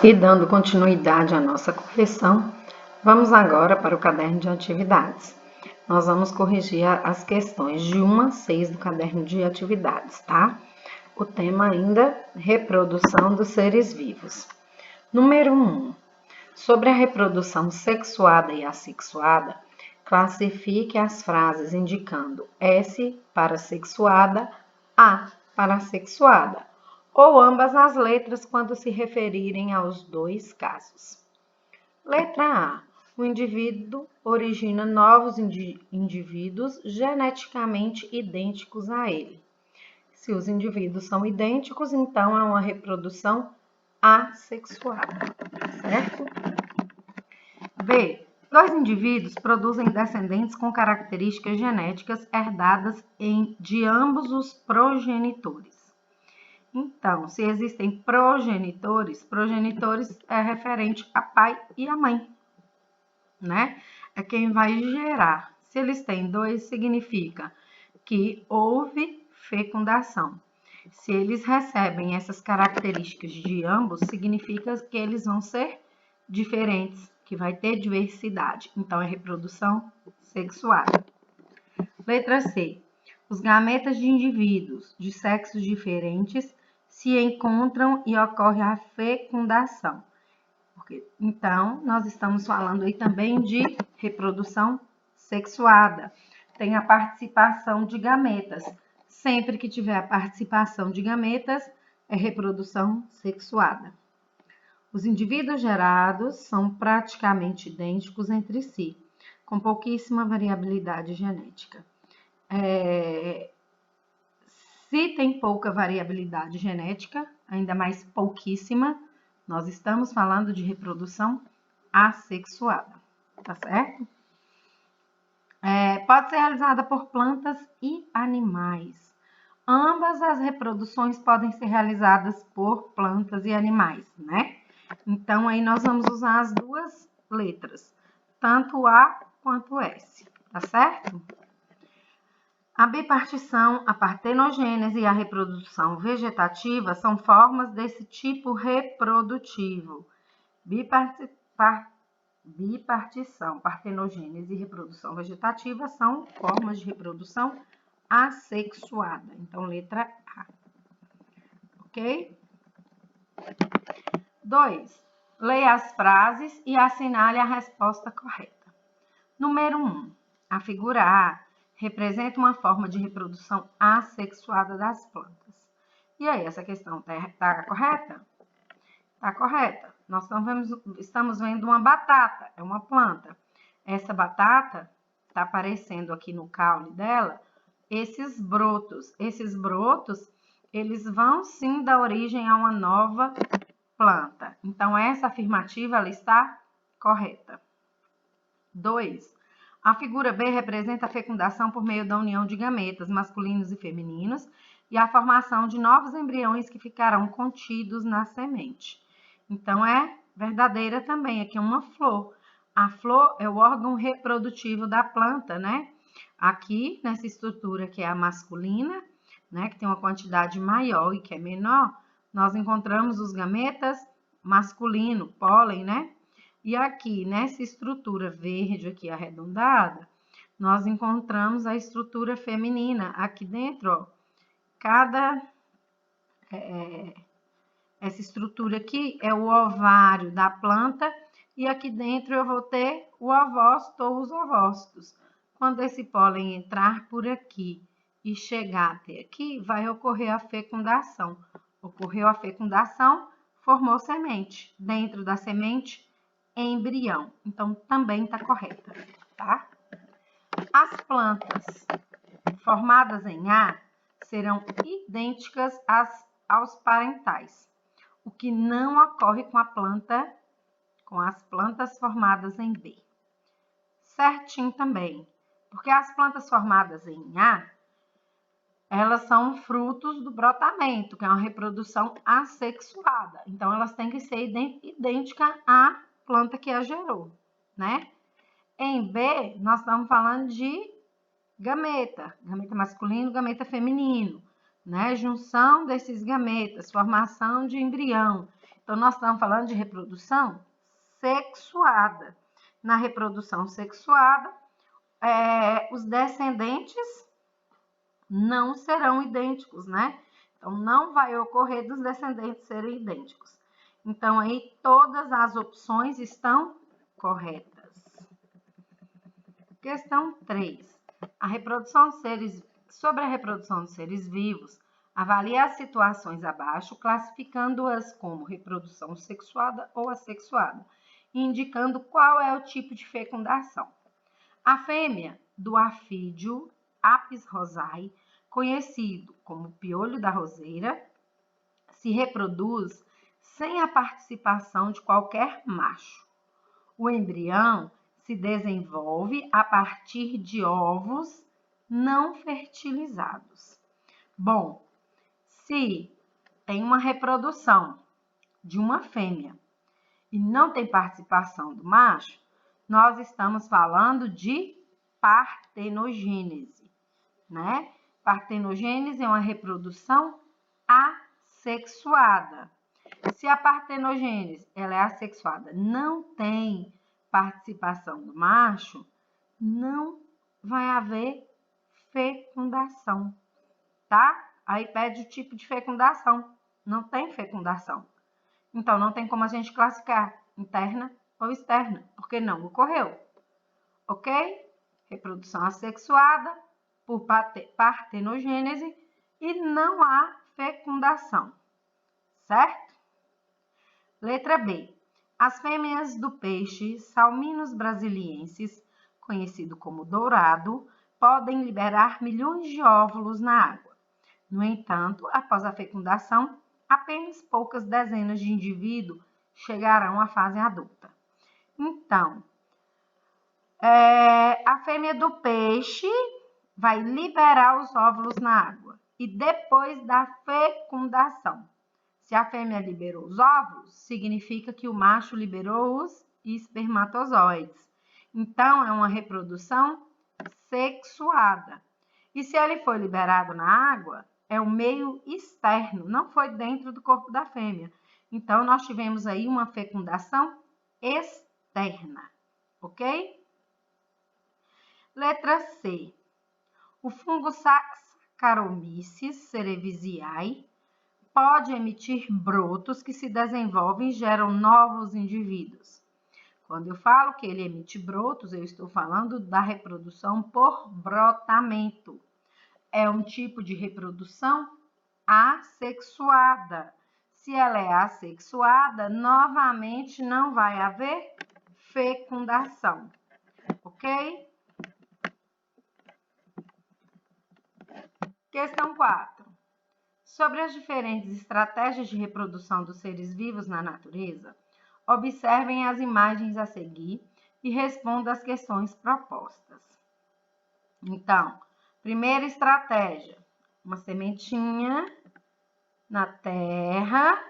E dando continuidade à nossa correção, vamos agora para o caderno de atividades. Nós vamos corrigir as questões de 1 a 6 do caderno de atividades, tá? O tema ainda, reprodução dos seres vivos. Número 1. Sobre a reprodução sexuada e assexuada, classifique as frases indicando S para sexuada, A para assexuada, ou ambas as letras quando se referirem aos dois casos. Letra A. O indivíduo origina novos indivíduos geneticamente idênticos a ele. Se os indivíduos são idênticos, então é uma reprodução assexuada, certo? B. Dois indivíduos produzem descendentes com características genéticas herdadas de ambos os progenitores. Então, se existem progenitores é referente a pai e a mãe, né? É quem vai gerar. Se eles têm dois, significa que houve fecundação. Se eles recebem essas características de ambos, significa que eles vão ser diferentes, que vai ter diversidade. Então, é reprodução sexuada. Letra C. Os gametas de indivíduos de sexos diferentes se encontram e ocorre a fecundação. Então, nós estamos falando aí também de reprodução sexuada. Tem a participação de gametas. Sempre que tiver a participação de gametas, é reprodução sexuada. Os indivíduos gerados são praticamente idênticos entre si, com pouquíssima variabilidade genética. Se tem pouca variabilidade genética, ainda mais pouquíssima, nós estamos falando de reprodução assexuada, tá certo? Pode ser realizada por plantas e animais. Ambas as reproduções podem ser realizadas por plantas e animais, né? Então, aí nós vamos usar as duas letras, tanto A quanto S, tá certo? A bipartição, a partenogênese e a reprodução vegetativa são formas desse tipo reprodutivo. Bipartição, partenogênese e reprodução vegetativa são formas de reprodução assexuada. Então, letra A. Ok? 2. Leia as frases e assinale a resposta correta. Número 1. A figura A representa uma forma de reprodução assexuada das plantas. E aí, essa questão está correta? Está correta. Nós estamos vendo uma batata, é uma planta. Essa batata está aparecendo aqui no caule dela, esses brotos. Esses brotos, eles vão sim dar origem a uma nova planta. Então, essa afirmativa ela está correta. 2. A figura B representa a fecundação por meio da união de gametas masculinos e femininos e a formação de novos embriões que ficarão contidos na semente. Então, é verdadeira também. Aqui é uma flor. A flor é o órgão reprodutivo da planta, né? Aqui, nessa estrutura que é a masculina, né? Que tem uma quantidade maior e que é menor, nós encontramos os gametas masculino, pólen, né? E aqui, nessa estrutura verde aqui arredondada, nós encontramos a estrutura feminina. Aqui dentro, ó, essa estrutura aqui é o ovário da planta e aqui dentro eu vou ter o ovócito ou os ovócitos. Quando esse pólen entrar por aqui e chegar até aqui, vai ocorrer a fecundação. Ocorreu a fecundação, formou semente. Dentro da semente, embrião. Então, também está correta, tá? As plantas formadas em A serão idênticas aos parentais, o que não ocorre com as plantas formadas em B. Certinho também, porque as plantas formadas em A, elas são frutos do brotamento, que é uma reprodução assexuada. Então, elas têm que ser idênticas à planta que a gerou, né? Em B, nós estamos falando de gameta masculino, gameta feminino, né? Junção desses gametas, formação de embrião. Então, nós estamos falando de reprodução sexuada. Na reprodução sexuada, os descendentes não serão idênticos, né? Então, não vai ocorrer dos descendentes serem idênticos. Então, aí, todas as opções estão corretas. Questão 3. Sobre a reprodução de seres vivos, avalie as situações abaixo, classificando-as como reprodução sexuada ou assexuada, indicando qual é o tipo de fecundação. A fêmea do afídeo Apis rosae, conhecido como piolho da roseira, se reproduz sem a participação de qualquer macho. O embrião se desenvolve a partir de ovos não fertilizados. Bom, se tem uma reprodução de uma fêmea e não tem participação do macho, nós estamos falando de partenogênese, né? Partenogênese é uma reprodução assexuada. Se a partenogênese ela é assexuada, não tem participação do macho, não vai haver fecundação, tá? Aí pede o tipo de fecundação. Não tem fecundação. Então, não tem como a gente classificar interna ou externa, porque não ocorreu. Ok? Reprodução assexuada por partenogênese e não há fecundação. Certo? Letra B. As fêmeas do peixe Salminus brasiliensis, conhecido como dourado, podem liberar milhões de óvulos na água. No entanto, após a fecundação, apenas poucas dezenas de indivíduos chegarão à fase adulta. Então, a fêmea do peixe vai liberar os óvulos na água e depois da fecundação. Se a fêmea liberou os óvulos, significa que o macho liberou os espermatozoides. Então, é uma reprodução sexuada. E se ele foi liberado na água, é o meio externo, não foi dentro do corpo da fêmea. Então, nós tivemos aí uma fecundação externa, ok? Letra C. O fungo Saccharomyces cerevisiae pode emitir brotos que se desenvolvem e geram novos indivíduos. Quando eu falo que ele emite brotos, eu estou falando da reprodução por brotamento. É um tipo de reprodução assexuada. Se ela é assexuada, novamente não vai haver fecundação, ok? Questão 4. Sobre as diferentes estratégias de reprodução dos seres vivos na natureza, observem as imagens a seguir e respondam as questões propostas. Então, primeira estratégia, uma sementinha na terra,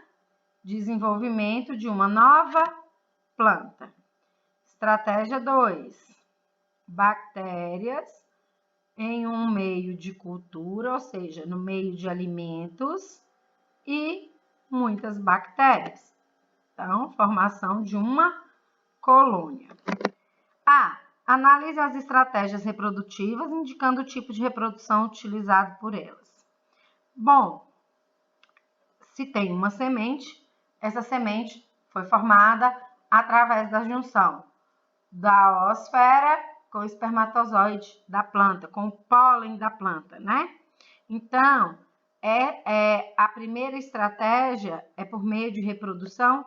desenvolvimento de uma nova planta. Estratégia 2, bactérias em um meio de cultura, ou seja, no meio de alimentos e muitas bactérias. Então, formação de uma colônia. A. Analise as estratégias reprodutivas, indicando o tipo de reprodução utilizado por elas. Bom, se tem uma semente, essa semente foi formada através da junção da oosfera com o espermatozoide da planta, com o pólen da planta, né? Então, a primeira estratégia é por meio de reprodução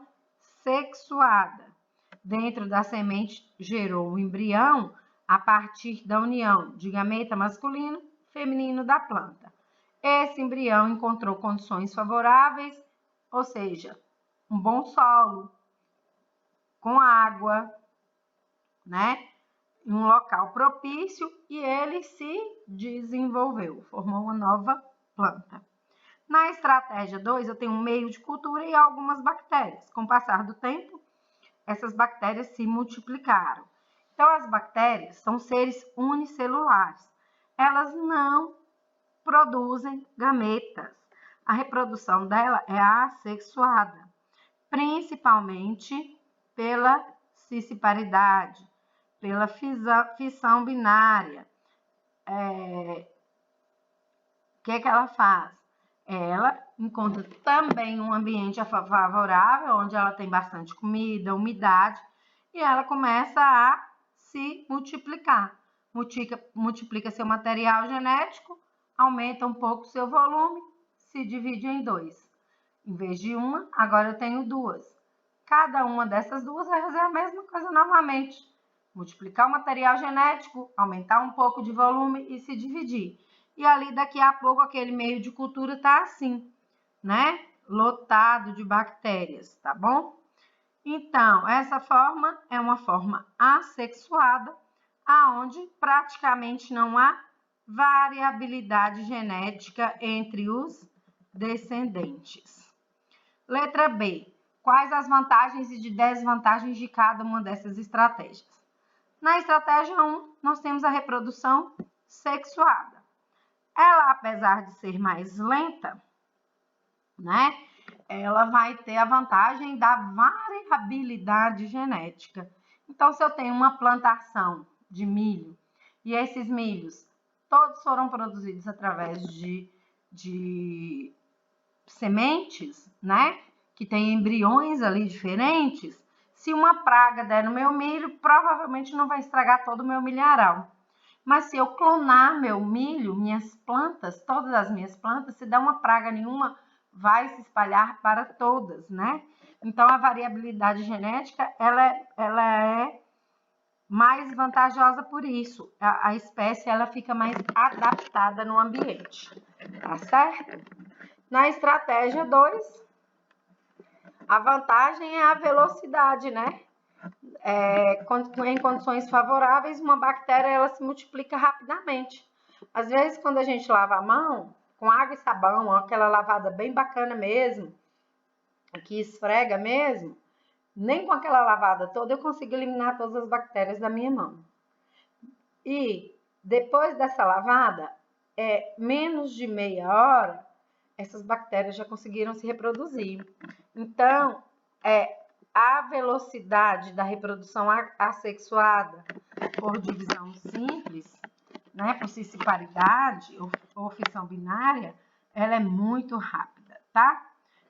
sexuada. Dentro da semente gerou o embrião a partir da união de gameta masculino e feminino da planta. Esse embrião encontrou condições favoráveis, ou seja, um bom solo, com água, né? Em um local propício e ele se desenvolveu, formou uma nova planta. Na estratégia 2, eu tenho um meio de cultura e algumas bactérias. Com o passar do tempo, essas bactérias se multiplicaram. Então, as bactérias são seres unicelulares. Elas não produzem gametas. A reprodução dela é assexuada. principalmente pela cisparidade, pela fissão binária. O que ela faz? Ela encontra também um ambiente favorável, onde ela tem bastante comida, umidade, e ela começa a se multiplicar. Multiplica seu material genético, aumenta um pouco seu volume, se divide em 2. Em vez de uma, agora eu tenho 2. Cada uma dessas duas vai fazer a mesma coisa novamente. Multiplicar o material genético, aumentar um pouco de volume e se dividir. E ali, daqui a pouco, aquele meio de cultura tá assim, né? Lotado de bactérias, tá bom? Então, essa forma é uma forma assexuada, aonde praticamente não há variabilidade genética entre os descendentes. Letra B. Quais as vantagens e desvantagens de cada uma dessas estratégias? Na estratégia 1, nós temos a reprodução sexuada. Ela, apesar de ser mais lenta, né? Ela vai ter a vantagem da variabilidade genética. Então, se eu tenho uma plantação de milho e esses milhos todos foram produzidos através de sementes, né? Que tem embriões ali diferentes. Se uma praga der no meu milho, provavelmente não vai estragar todo o meu milharal. Mas se eu clonar meu milho, minhas plantas, todas as minhas plantas, se der uma praga nenhuma, vai se espalhar para todas, né? Então, a variabilidade genética, ela é mais vantajosa por isso. A espécie, ela fica mais adaptada no ambiente, tá certo? Na estratégia 2, a vantagem é a velocidade, né? Em condições favoráveis, uma bactéria ela se multiplica rapidamente. Às vezes, quando a gente lava a mão, com água e sabão, aquela lavada bem bacana mesmo, que esfrega mesmo, nem com aquela lavada toda eu consigo eliminar todas as bactérias da minha mão. E depois dessa lavada, menos de meia hora, essas bactérias já conseguiram se reproduzir. Então, a velocidade da reprodução assexuada por divisão simples, né, por cisparidade ou fissão binária, ela é muito rápida, tá?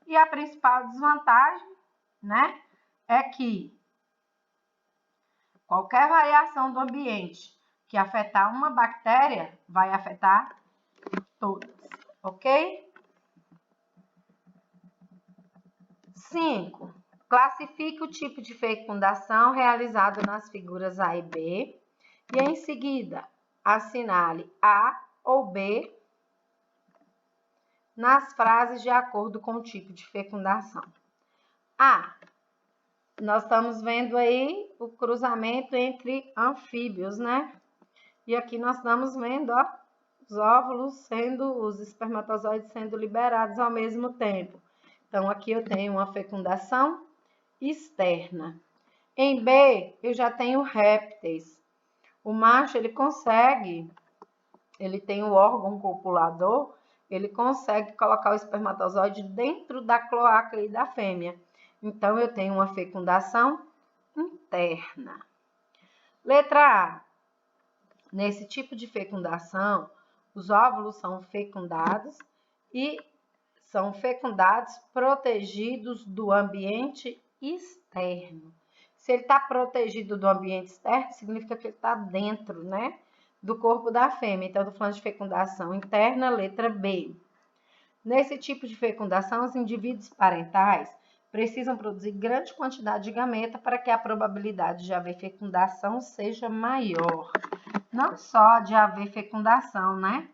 E a principal desvantagem, né, é que qualquer variação do ambiente que afetar uma bactéria vai afetar todas, ok? 5. Classifique o tipo de fecundação realizado nas figuras A e B e, em seguida, assinale A ou B nas frases de acordo com o tipo de fecundação. A. Nós estamos vendo aí o cruzamento entre anfíbios, né? E aqui nós estamos vendo, ó, os óvulos os espermatozoides sendo liberados ao mesmo tempo. Então, aqui eu tenho uma fecundação externa. Em B, eu já tenho répteis. O macho, ele tem o órgão copulador, ele consegue colocar o espermatozoide dentro da cloaca e da fêmea. Então, eu tenho uma fecundação interna. Letra A. Nesse tipo de fecundação, os óvulos são fecundados protegidos do ambiente externo. Se ele está protegido do ambiente externo, significa que ele está dentro, né, do corpo da fêmea. Então, eu estou falando de fecundação interna, letra B. Nesse tipo de fecundação, os indivíduos parentais precisam produzir grande quantidade de gameta para que a probabilidade de haver fecundação seja maior. Não só de haver fecundação, né?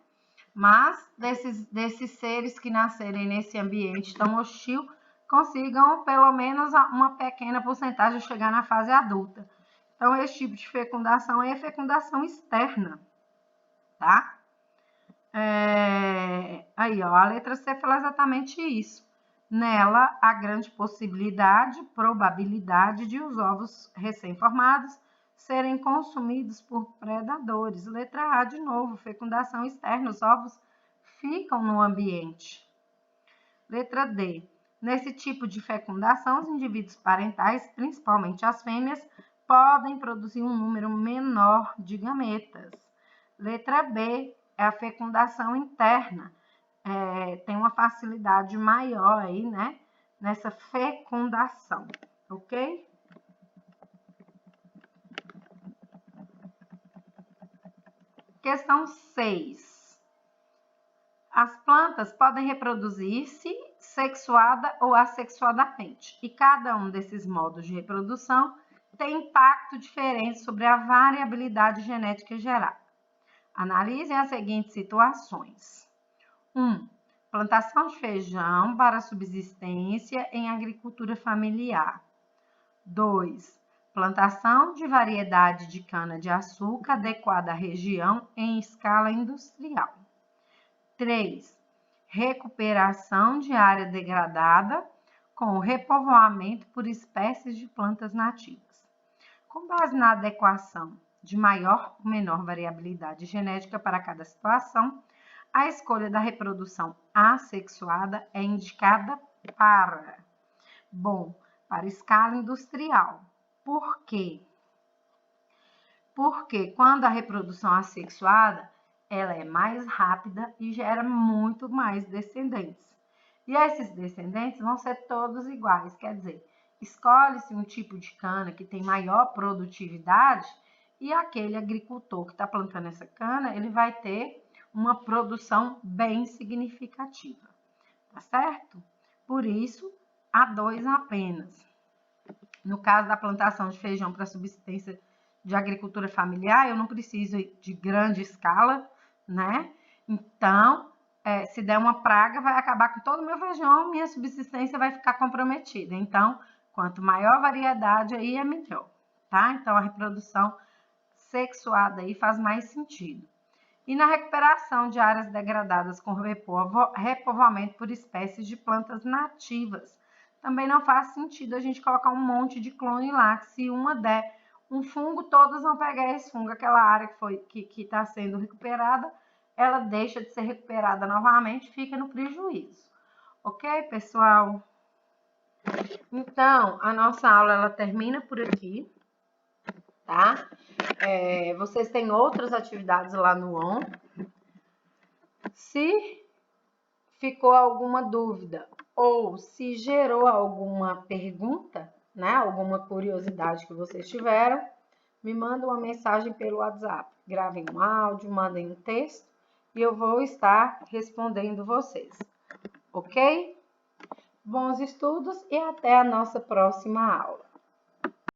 Mas desses seres que nascerem nesse ambiente tão hostil consigam pelo menos uma pequena porcentagem chegar na fase adulta. Então, esse tipo de fecundação é a fecundação externa, tá? Aí, ó, a letra C fala exatamente isso. Nela, há grande probabilidade de os ovos recém-formados serem consumidos por predadores. Letra A, de novo, fecundação externa, os ovos ficam no ambiente. Letra D. Nesse tipo de fecundação, os indivíduos parentais, principalmente as fêmeas, podem produzir um número menor de gametas. Letra B é a fecundação interna. Tem uma facilidade maior aí, né, nessa fecundação, ok? Questão 6. As plantas podem reproduzir-se sexuada ou assexuadamente, e cada um desses modos de reprodução tem impacto diferente sobre a variabilidade genética gerada. Analisem as seguintes situações. 1. Plantação de feijão para subsistência em agricultura familiar. 2. Plantação de variedade de cana-de-açúcar adequada à região em escala industrial. 3. Recuperação de área degradada com o repovoamento por espécies de plantas nativas. Com base na adequação de maior ou menor variabilidade genética para cada situação, a escolha da reprodução assexuada é indicada para escala industrial. Por quê? Porque quando a reprodução assexuada, ela é mais rápida e gera muito mais descendentes. E esses descendentes vão ser todos iguais, quer dizer, escolhe-se um tipo de cana que tem maior produtividade e aquele agricultor que está plantando essa cana, ele vai ter uma produção bem significativa, tá certo? Por isso, há 2 apenas. No caso da plantação de feijão para subsistência de agricultura familiar, eu não preciso de grande escala, né? Então, se der uma praga, vai acabar com todo o meu feijão, minha subsistência vai ficar comprometida. Então, quanto maior variedade aí, é melhor, tá? Então, a reprodução sexuada aí faz mais sentido. E na recuperação de áreas degradadas com repovoamento por espécies de plantas nativas, também não faz sentido a gente colocar um monte de clone lá, que se uma der um fungo, todas vão pegar esse fungo. Aquela área que está sendo recuperada, ela deixa de ser recuperada novamente, fica no prejuízo. Ok, pessoal? Então, a nossa aula ela termina por aqui, tá? Vocês têm outras atividades lá no ON. Se ficou alguma dúvida ou se gerou alguma pergunta, né, alguma curiosidade que vocês tiveram, me mandem uma mensagem pelo WhatsApp. Gravem um áudio, mandem um texto e eu vou estar respondendo vocês. Ok? Bons estudos e até a nossa próxima aula.